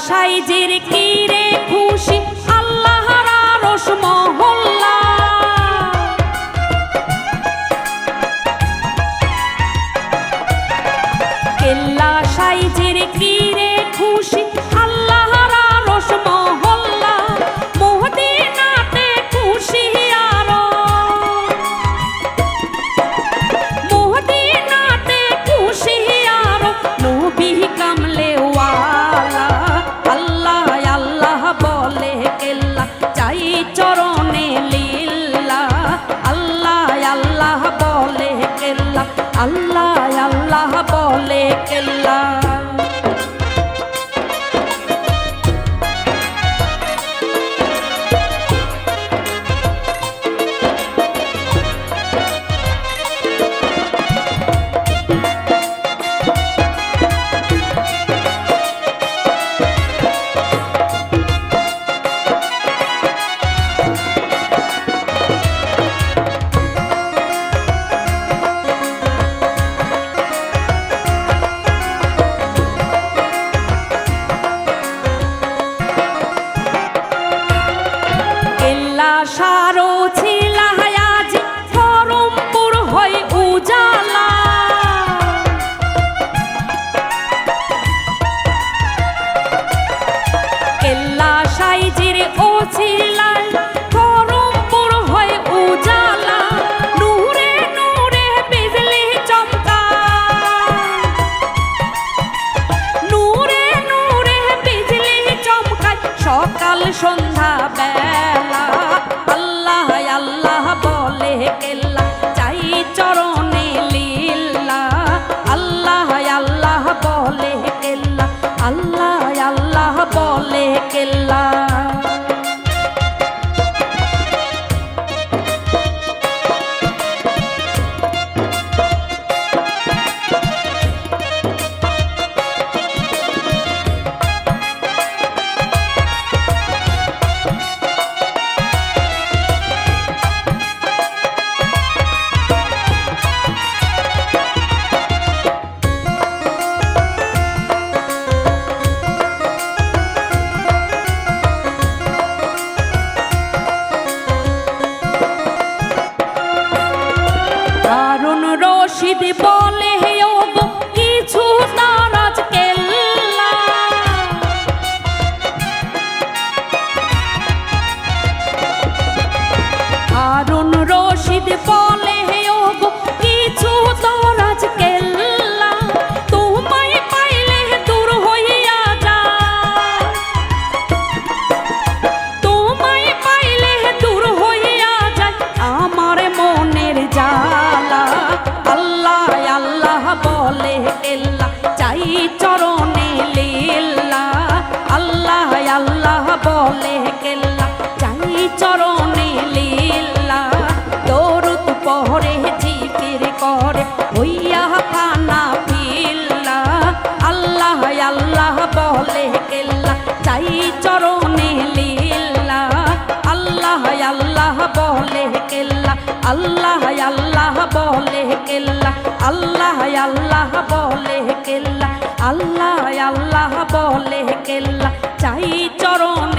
সাইজের কি রে খুশি আল্লাহর আরশ মহল্লা। কেল্লা সাইজের কি রে খুশি আল্লাহর আরশ মহল্লা। মদিনাতে খুশি আরো, মদিনাতে খুশি আরো নবী কামলে ওয়ালা। আল্লাহ আল্লাহ বলে কেল্লা চাই চরণে লীলা। আল্লাহ আল্লাহ বলে কেল্লা, আল্লাহ আল্লাহ বলে কেল্লা। সারো ছিলা আজি ধরমপুর হয় উজালা। কেল্লা সাইজের ও ছিলা ধরমপুর হয় উজালা। নূরে নূরে বিজলি চমকায়, নূরে নূরে বিজলি চমকায় সকাল সন্ধ্যা বেলা। আল্লাহ আল্লাহ বলে কেল্লা চাই চরণে লীলা। আল্লাহ আল্লাহ বলে কেল্লা, আল্লাহ আল্লাহ বলে কেল্লা। হারুন রশিদ বলে ওগো কিছু তারাজ কেল্লা। হারুন রশিদ বলে ওগো কিছু তারাজ কেল্লা। তোমায় পাইলে দূর হইয়া যায়, তোমায় পাইলে দূর হইয়া যায় আমার মনের জালা। আল্লাহ আল্লাহ বলে কেল্লা চাই চরণে লীলা। আল্লাহ আল্লাহ বলে কেল্লা চাই চরণে লীলা। দরুদ পড়ে জিকির করে হইয়া খানা পিল্লা। আল্লাহ আল্লাহ বলে কেল্লা চাই চরণে লীলা। আল্লাহ আল্লাহ বলে কেল্লা, আল্লাহ আল্লাহ বলে কেল্লা। আল্লাহ আল্লাহ বলে কেল্লা, আল্লাহ আল্লাহ বলে কেল্লা চাই চরণ